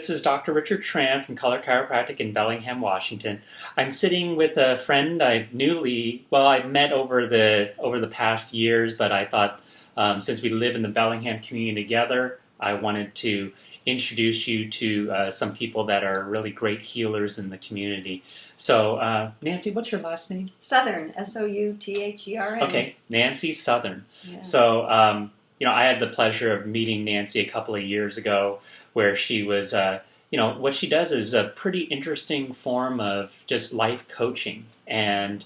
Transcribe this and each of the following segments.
This is Dr. Richard Tran from Color Chiropractic in Bellingham, Washington. I'm sitting with a friend I met over the past years, but I thought since we live in the Bellingham community together, I wanted to introduce you to some people that are really great healers in the community. So, Nancy, what's your last name? Southern, Southern. Okay, Nancy Southern. Yeah. So, I had the pleasure of meeting Nancy a couple of years ago, where she was, what she does is a pretty interesting form of just life coaching. And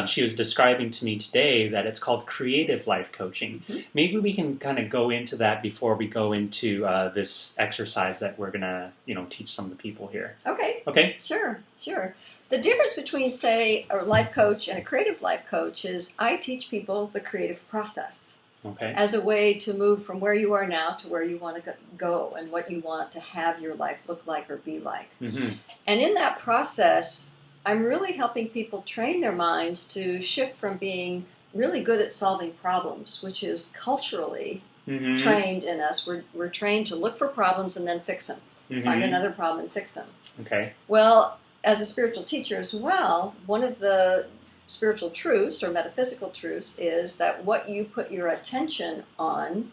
she was describing to me today that it's called creative life coaching. Mm-hmm. Maybe we can kind of go into that before we go into this exercise that we're going to, teach some of the people here. Okay. Okay? Sure. The difference between, say, a life coach and a creative life coach is I teach people the creative process. Okay. As a way to move from where you are now to where you want to go and what you want to have your life look like or be like. Mm-hmm. And in that process, I'm really helping people train their minds to shift from being really good at solving problems, which is culturally trained in us. We're trained to look for problems and then fix them. Mm-hmm. Find another problem and fix them. Okay. Well, as a spiritual teacher as well, one of the spiritual truths or metaphysical truths is that what you put your attention on,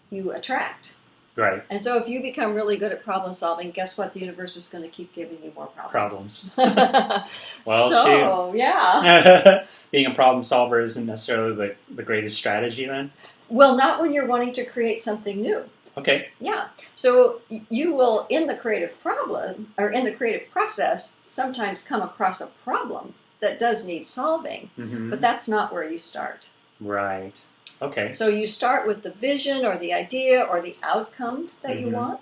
you attract. Right. And so if you become really good at problem solving, guess what? The universe is going to keep giving you more problems. Well, yeah. Being a problem solver isn't necessarily the greatest strategy then? Well, not when you're wanting to create something new. Okay. Yeah. So you will, in the creative process, sometimes come across a problem that does need solving, but that's not where you start. Right. Okay. So you start with the vision or the idea or the outcome that you want,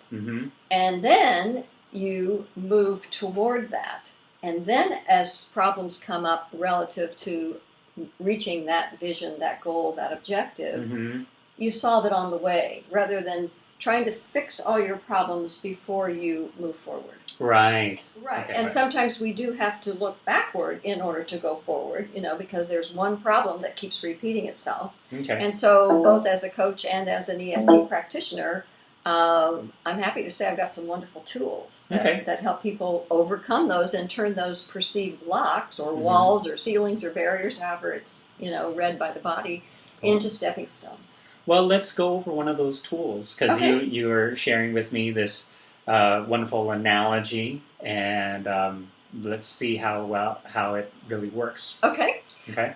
and then you move toward that. And then as problems come up relative to reaching that vision, that goal, that objective, you solve it on the way rather than trying to fix all your problems before you move forward. Right. Okay, and sometimes we do have to look backward in order to go forward, because there's one problem that keeps repeating itself. Okay. And so both as a coach and as an EFT practitioner, I'm happy to say I've got some wonderful tools that help people overcome those and turn those perceived blocks or walls or ceilings or barriers, however it's read by the body, into stepping stones. Well, let's go over one of those tools, because you were sharing with me this wonderful analogy, and let's see how it really works. Okay.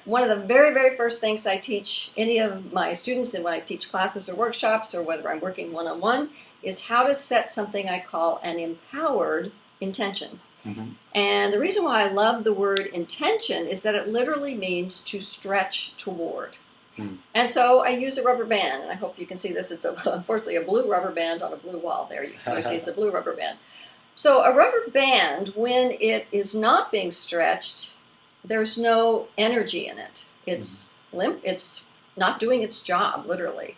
One of the very, very first things I teach any of my students, and when I teach classes or workshops, or whether I'm working one-on-one, is how to set something I call an empowered intention. And the reason why I love the word intention is that it literally means to stretch toward. And so I use a rubber band, and I hope you can see this. It's unfortunately a blue rubber band on a blue wall there. You can sort of see it's a blue rubber band. So a rubber band, when it is not being stretched, there's no energy in it. It's limp. It's not doing its job, literally.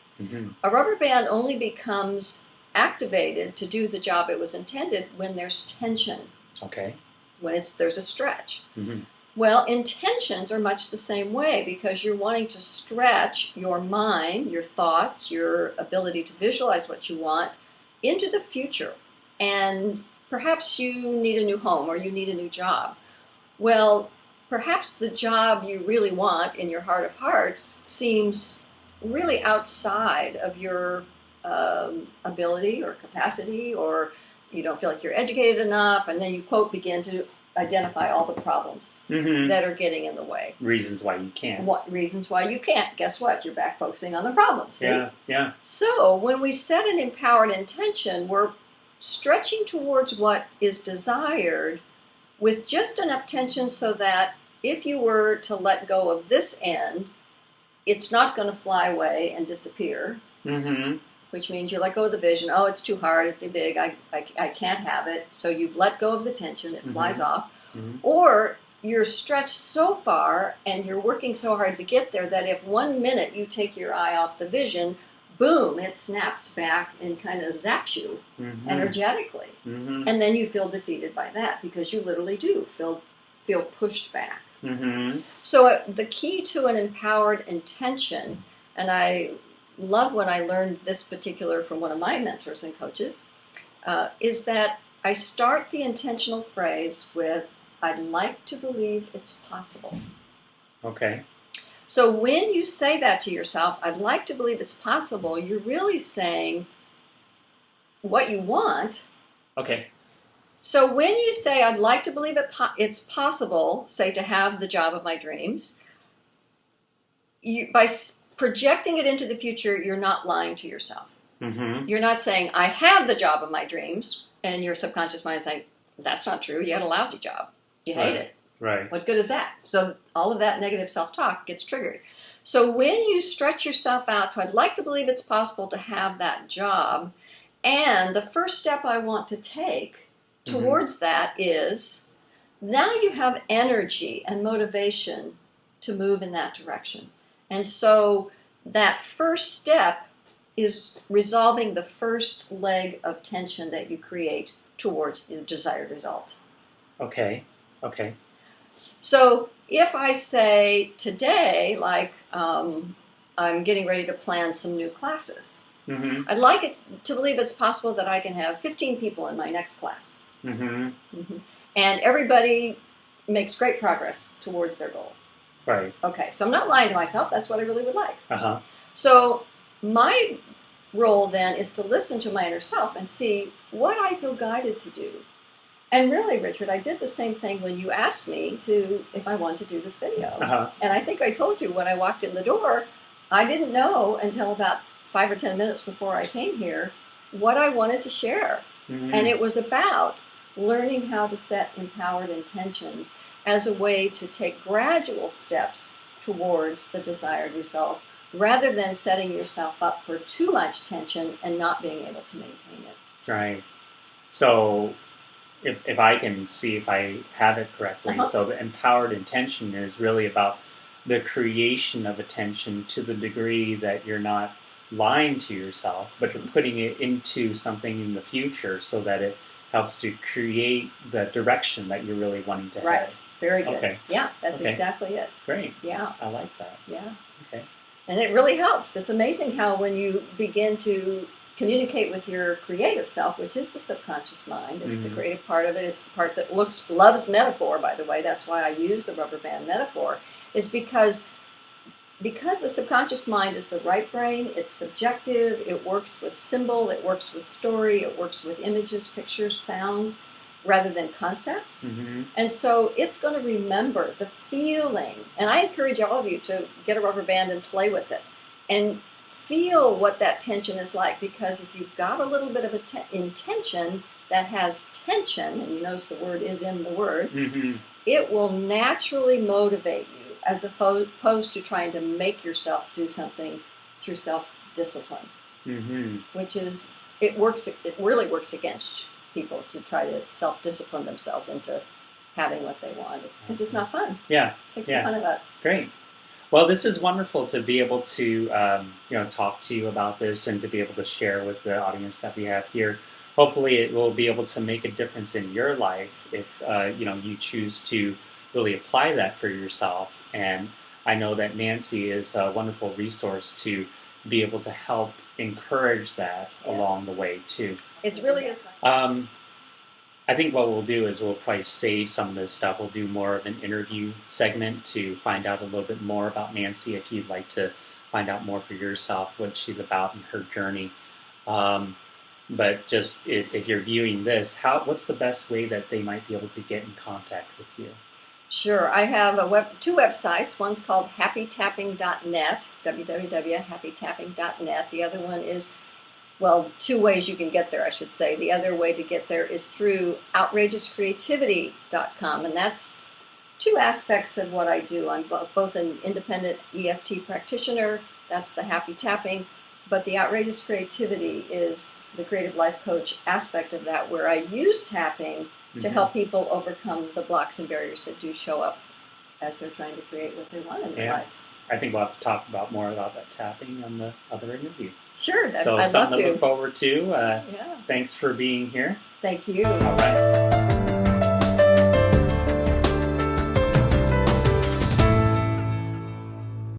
A rubber band only becomes activated to do the job it was intended when there's tension. Okay. When there's a stretch. Well, intentions are much the same way, because you're wanting to stretch your mind, your thoughts, your ability to visualize what you want into the future. And perhaps you need a new home or you need a new job. Well, perhaps the job you really want in your heart of hearts seems really outside of your ability or capacity, or you don't feel like you're educated enough, and then you, quote, begin to identify all the problems that are getting in the way. Reasons why you can't. Reasons why you can't. Guess what? You're back focusing on the problems. See? Yeah. So when we set an empowered intention, we're stretching towards what is desired with just enough tension so that if you were to let go of this end, it's not going to fly away and disappear. Which means you let go of the vision. Oh, it's too hard, it's too big, I can't have it. So you've let go of the tension, it flies off. Or you're stretched so far and you're working so hard to get there that if 1 minute you take your eye off the vision, boom, it snaps back and kind of zaps you energetically. And then you feel defeated by that, because you literally do feel pushed back. So the key to an empowered intention, and I love when I learned this particular from one of my mentors and coaches, is that I start the intentional phrase with, I'd like to believe it's possible. Okay. So when you say that to yourself, I'd like to believe it's possible, you're really saying what you want. Okay. So when you say, I'd like to believe it's possible, say, to have the job of my dreams, by projecting it into the future, you're not lying to yourself. Mm-hmm. You're not saying, I have the job of my dreams, and your subconscious mind is saying, that's not true. You had a lousy job. You hate it. Right. What good is that? So all of that negative self-talk gets triggered. So when you stretch yourself out to, I'd like to believe it's possible to have that job, and the first step I want to take towards that is, now you have energy and motivation to move in that direction. And so that first step is resolving the first leg of tension that you create towards the desired result. Okay. Okay. So if I say today, like, I'm getting ready to plan some new classes, I'd like it to believe it's possible that I can have 15 people in my next class. And everybody makes great progress towards their goal. Right. Okay, so I'm not lying to myself. That's what I really would like. Uh-huh. So my role then is to listen to my inner self and see what I feel guided to do. And really, Richard, I did the same thing when you asked me if I wanted to do this video. And I think I told you when I walked in the door, I didn't know until about 5 or 10 minutes before I came here what I wanted to share. And it was about learning how to set empowered intentions as a way to take gradual steps towards the desired result, rather than setting yourself up for too much tension and not being able to maintain it. Right. So if I can see if I have it correctly, so the empowered intention is really about the creation of attention to the degree that you're not lying to yourself, but you're putting it into something in the future so that it helps to create the direction that you're really wanting to head. Very good. Okay. Yeah, that's exactly it. Great. Yeah. I like that. Yeah. Okay. And it really helps. It's amazing how when you begin to communicate with your creative self, which is the subconscious mind, it's the creative part of it, it's the part that loves metaphor, by the way, that's why I use the rubber band metaphor, is because the subconscious mind is the right brain, it's subjective, it works with symbol, it works with story, it works with images, pictures, sounds, rather than concepts. And so it's going to remember the feeling. And I encourage all of you to get a rubber band and play with it and feel what that tension is like, because if you've got a little bit of intention that has tension, and you notice the word is in the word, it will naturally motivate you as opposed to trying to make yourself do something through self-discipline, which is, it really works against people to try to self-discipline themselves into having what they want, because it's not fun. Yeah. It takes the fun out. Great. Well, this is wonderful to be able to talk to you about this and to be able to share with the audience that we have here. Hopefully it will be able to make a difference in your life if you choose to really apply that for yourself. And I know that Nancy is a wonderful resource to be able to help encourage that along the way too. It really is fun. I think what we'll do is we'll probably save some of this stuff. We'll do more of an interview segment to find out a little bit more about Nancy if you'd like to find out more for yourself what she's about in her journey. But just if you're viewing this, what's the best way that they might be able to get in contact with you? Sure. I have two websites. One's called happytapping.net, www.happytapping.net. The other one is, well, two ways you can get there, I should say. The other way to get there is through outrageouscreativity.com, and that's two aspects of what I do. I'm both an independent EFT practitioner, that's the happy tapping, but the outrageous creativity is the creative life coach aspect of that, where I use tapping to help people overcome the blocks and barriers that do show up as they're trying to create what they want in their lives. I think we'll have to talk more about that tapping on the other interview. Sure, so I'd love to. Something to look forward to. Thanks for being here. Thank you. All right.